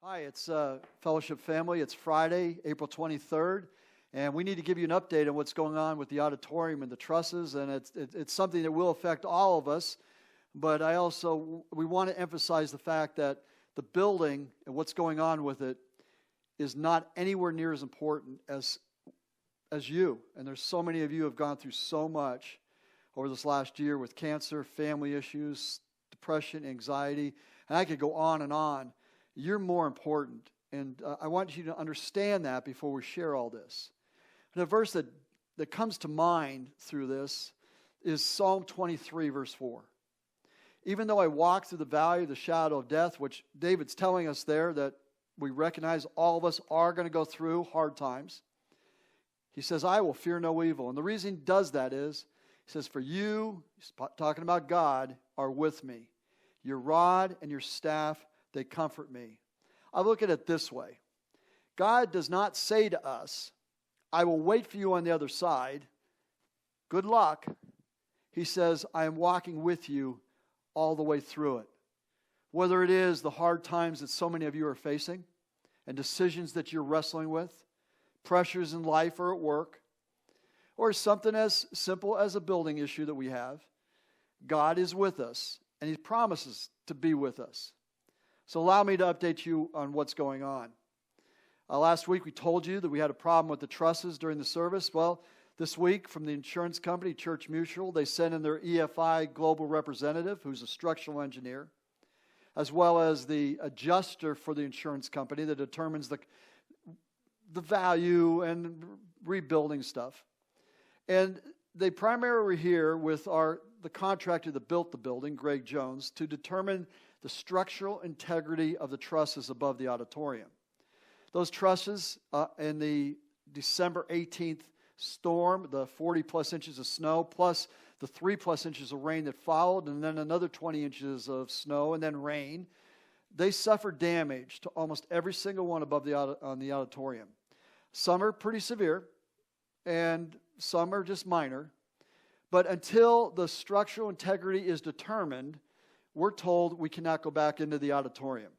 Hi, it's Fellowship family. It's Friday, April 23rd, and we need to give you an update on what's going on with the auditorium and the trusses, and it's something that will affect all of us, but we want to emphasize the fact that the building and what's going on with it is not anywhere near as important as you, and there's so many of you who have gone through so much over this last year with cancer, family issues, depression, anxiety, and I could go on and on. You're more important, and I want you to understand that before we share all this. And a verse that comes to mind through this is Psalm 23, verse 4. Even though I walk through the valley of the shadow of death, which David's telling us there that we recognize all of us are going to go through hard times, he says, I will fear no evil. And the reason he does that is, he says, for you, he's talking about God, are with me. Your rod and your staff, they comfort me. I look at it this way. God does not say to us, I will wait for you on the other side. Good luck. He says, I am walking with you all the way through it. Whether it is the hard times that so many of you are facing and decisions that you're wrestling with, pressures in life or at work, or something as simple as a building issue that we have, God is with us, and He promises to be with us. So allow me to update you on what's going on. Last week we told you that we had a problem with the trusses during the service. Well, this week from the insurance company, Church Mutual, they sent in their EFI global representative, who's a structural engineer, as well as the adjuster for the insurance company that determines the value and rebuilding stuff. And they primarily were here with the contractor that built the building, Greg Jones, to determine the structural integrity of the trusses above the auditorium. Those trusses in the December 18th storm, the 40-plus inches of snow, plus the 3-plus inches of rain that followed, and then another 20 inches of snow, and then rain, they suffered damage to almost every single one above on the auditorium. Some are pretty severe, and some are just minor. But until the structural integrity is determined, we're told we cannot go back into the auditorium.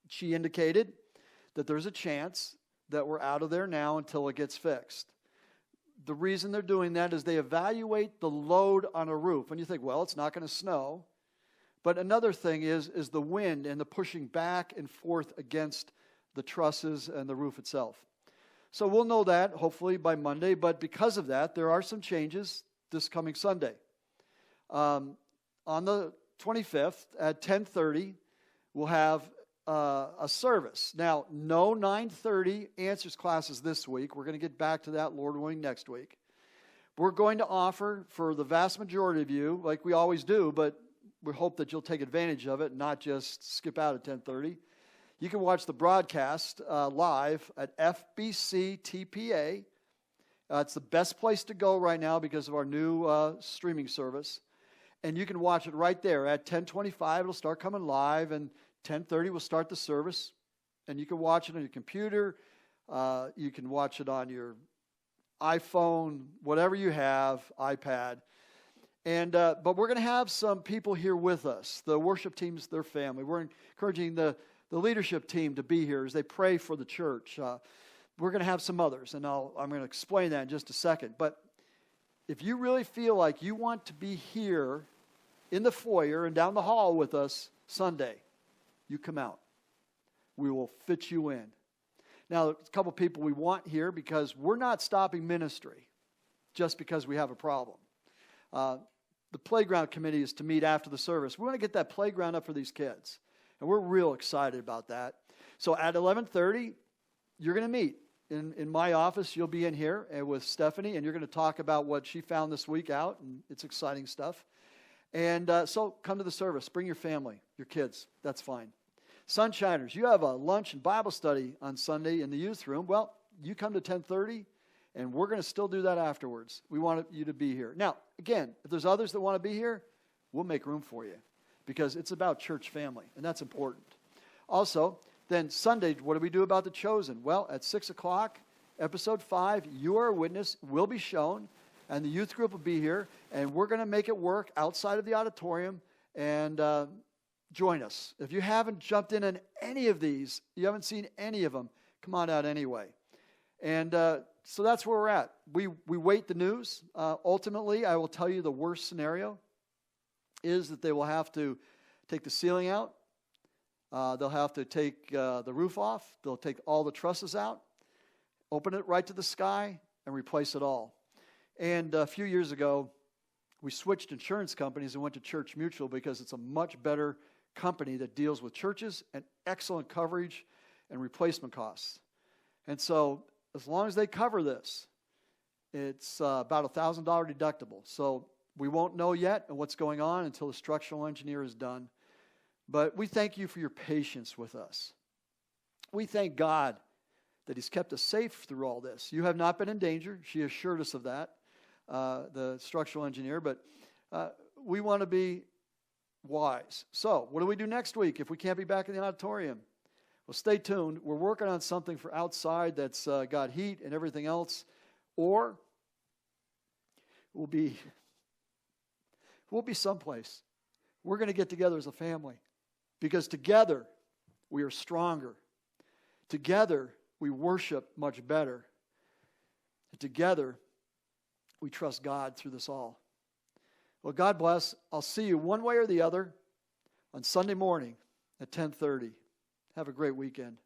She indicated that there's a chance that we're out of there now until it gets fixed. The reason they're doing that is they evaluate the load on a roof. And you think, well, it's not going to snow. But another thing is the wind and the pushing back and forth against the trusses and the roof itself. So we'll know that hopefully by Monday. But because of that, there are some changes this coming Sunday. On the 25th at 10:30, we'll have a service. Now, no 9:30 answers classes this week. We're going to get back to that, Lord willing, next week. We're going to offer for the vast majority of you, like we always do, but we hope that you'll take advantage of it, not just skip out at 10:30. You can watch the broadcast live at FBC TPA. It's the best place to go right now because of our new streaming service. And you can watch it right there at 10:25. It'll start coming live, and 10:30 we'll start the service. And you can watch it on your computer. You can watch it on your iPhone, whatever you have, iPad. And but we're going to have some people here with us. The worship team's their family. We're encouraging the leadership team to be here as they pray for the church. We're going to have some others, and I'm going to explain that in just a second. But if you really feel like you want to be here in the foyer and down the hall with us Sunday, you come out. We will fit you in. Now, there's a couple people we want here because we're not stopping ministry just because we have a problem. The playground committee is to meet after the service. We want to get that playground up for these kids, and we're real excited about that. So at 11:30, you're going to meet. In my office, you'll be in here with Stephanie, and you're going to talk about what she found this week out, and it's exciting stuff. And so come to the service. Bring your family, your kids. That's fine. Sunshiners, you have a lunch and Bible study on Sunday in the youth room. Well, you come to 10:30, and we're going to still do that afterwards. We want you to be here. Now, again, if there's others that want to be here, we'll make room for you because it's about church family, and that's important. Also, then Sunday, what do we do about The Chosen? Well, at 6 o'clock, episode 5, You Are a Witness, will be shown, and the youth group will be here, and we're going to make it work outside of the auditorium, and join us. If you haven't jumped in any of these, you haven't seen any of them, come on out anyway. And so that's where we're at. We wait the news. Ultimately, I will tell you the worst scenario is that they will have to take the ceiling out. They'll have to take the roof off. They'll take all the trusses out, open it right to the sky, and replace it all. And a few years ago, we switched insurance companies and went to Church Mutual because it's a much better company that deals with churches and excellent coverage and replacement costs. And so as long as they cover this, it's about a $1,000 deductible. So we won't know yet what's going on until the structural engineer is done. But we thank you for your patience with us. We thank God that He's kept us safe through all this. You have not been in danger. She assured us of that, the structural engineer. But we want to be wise. So what do we do next week if we can't be back in the auditorium? Well, stay tuned. We're working on something for outside that's got heat and everything else. Or we'll be someplace. We're going to get together as a family. Because together we are stronger. Together we worship much better. And together we trust God through this all. Well, God bless. I'll see you one way or the other on Sunday morning at 10:30. Have a great weekend.